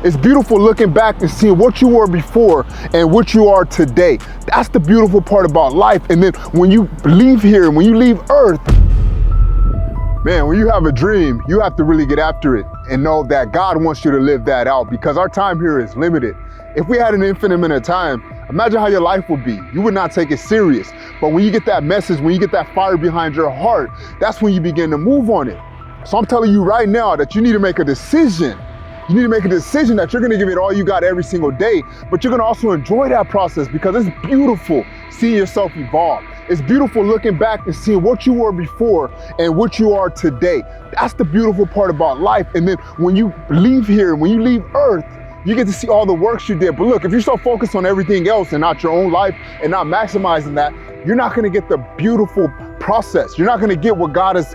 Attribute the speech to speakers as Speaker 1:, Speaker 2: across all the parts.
Speaker 1: It's beautiful looking back and seeing what you were before and what you are today. That's the beautiful part about life. And then when you leave here, when you leave Earth, man, when you have a dream, you have to really get after it and know that God wants you to live that out, because our time here is limited. If we had an infinite amount of time, imagine how your life would be. You would not take it serious. But when you get that message, when you get that fire behind your heart, that's when you begin to move on it. So I'm telling you right now that you need to make a decision. You need to make a decision that you're gonna give it all you got every single day, but you're gonna also enjoy that process, because it's beautiful seeing yourself evolve. It's beautiful looking back and seeing what you were before and what you are today. That's the beautiful part about life. And then when you leave here, when you leave Earth, you get to see all the works you did. But look, if you're so focused on everything else and not your own life and not maximizing that, you're not gonna get the beautiful process. You're not gonna get what God has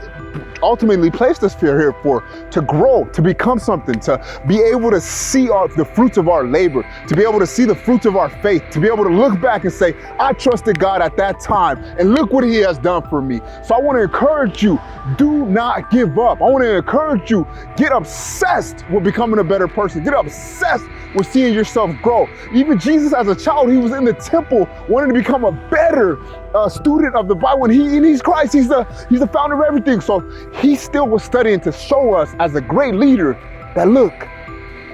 Speaker 1: ultimately placed us here for, to grow, to become something, to be able to see the fruits of our labor, to be able to see the fruits of our faith, to be able to look back and say, I trusted God at that time and look what he has done for me. So I want to encourage you, do not give up. I want to encourage you, get obsessed with becoming a better person. Get obsessed with seeing yourself grow. Even Jesus as a child, he was in the temple wanting to become a better student of the Bible, and he's Christ. He's the founder of everything. So he still was studying to show us as a great leader that, look,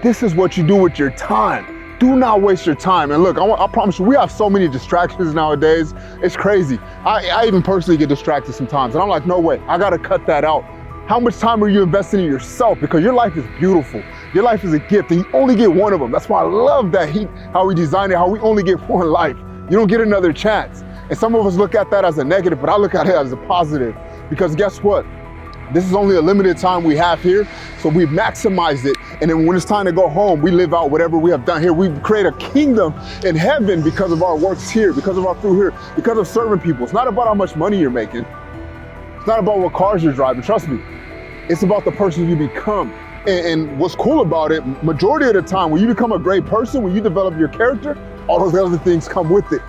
Speaker 1: this is what you do with your time. Do not waste your time. And look, I promise you, we have so many distractions nowadays. It's crazy. I even personally get distracted sometimes, and I'm like, no way, I gotta cut that out. How much time are you investing in yourself? Because your life is beautiful. Your life is a gift, and you only get one of them. That's why I love that how we designed it, how we only get one life. You don't get another chance. And some of us look at that as a negative, but I look at it as a positive, because guess what? This is only a limited time we have here, so we've maximized it. And then when it's time to go home, we live out whatever we have done here. We create a kingdom in heaven because of our works here, because of our fruit here, because of serving people. It's not about how much money you're making. It's not about what cars you're driving, trust me. It's about the person you become. And what's cool about it, majority of the time, when you become a great person, when you develop your character, all those other things come with it.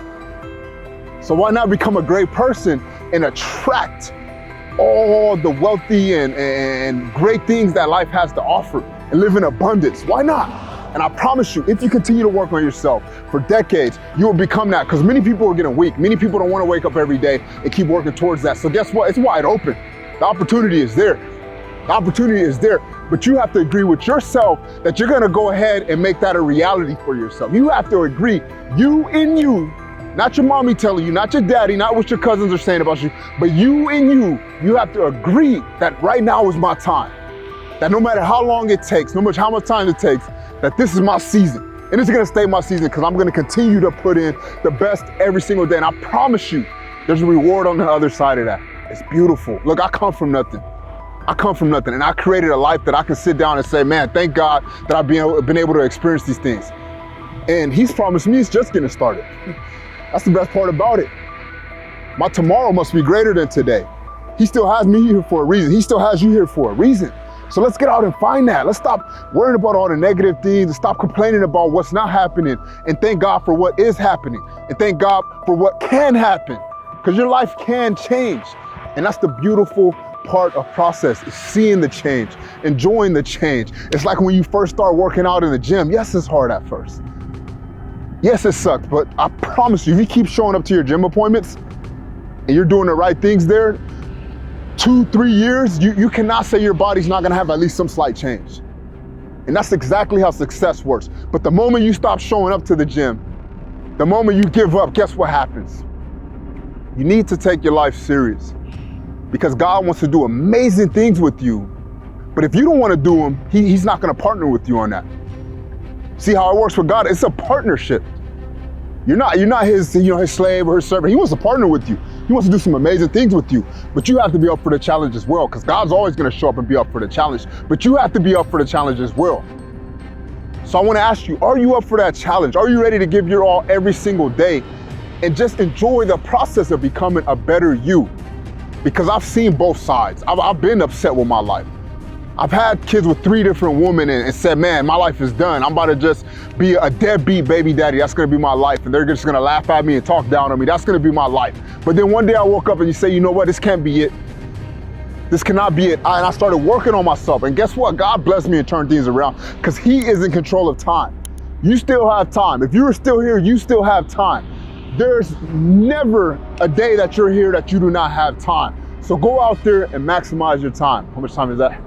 Speaker 1: So why not become a great person and attract all the wealthy and great things that life has to offer and live in abundance? Why not? And I promise you, if you continue to work on yourself for decades, you will become that, because many people are getting weak. Many people don't want to wake up every day and keep working towards that. So guess what? It's wide open. The opportunity is there. The opportunity is there, but you have to agree with yourself that you're gonna go ahead and make that a reality for yourself. You have to agree, you and you, not your mommy telling you, not your daddy, not what your cousins are saying about you, but you and you have to agree that right now is my time. That no matter how long it takes, no matter how much time it takes, that this is my season. And it's gonna stay my season, because I'm gonna continue to put in the best every single day. And I promise you, there's a reward on the other side of that. It's beautiful. Look, I come from nothing. And I created a life that I can sit down and say, man, thank God that I've been able to experience these things. And he's promised me it's just getting started. That's the best part about it. My tomorrow must be greater than today. He still has me here for a reason. He still has you here for a reason. So let's get out and find that. Let's stop worrying about all the negative things and stop complaining about what's not happening, and thank God for what is happening, and thank God for what can happen, because your life can change. And that's the beautiful part of process, is seeing the change, enjoying the change. It's like when you first start working out in the gym. Yes, it's hard at first. Yes, it sucks, but I promise you, if you keep showing up to your gym appointments and you're doing the right things there, 2-3 years, you cannot say your body's not gonna have at least some slight change. And that's exactly how success works. But the moment you stop showing up to the gym, the moment you give up, guess what happens? You need to take your life serious, because God wants to do amazing things with you. But if you don't want to do them, he's not going to partner with you on that. See how it works with God? It's a partnership. You're not his slave or his servant. He wants to partner with you. He wants to do some amazing things with you. But you have to be up for the challenge as well, because God's always going to show up and be up for the challenge. But you have to be up for the challenge as well. So I want to ask you, are you up for that challenge? Are you ready to give your all every single day and just enjoy the process of becoming a better you? Because I've seen both sides. I've been upset with my life. I've had kids with 3 different women and said, man, my life is done. I'm about to just be a deadbeat baby daddy. That's gonna be my life. And they're just gonna laugh at me and talk down on me. That's gonna be my life. But then one day I woke up and you say, you know what, this can't be it. This cannot be it. And I started working on myself. And guess what? God blessed me and turned things around because He is in control of time. You still have time. If you are still here, you still have time. There's never a day that you're here that you do not have time. So go out there and maximize your time. How much time is that?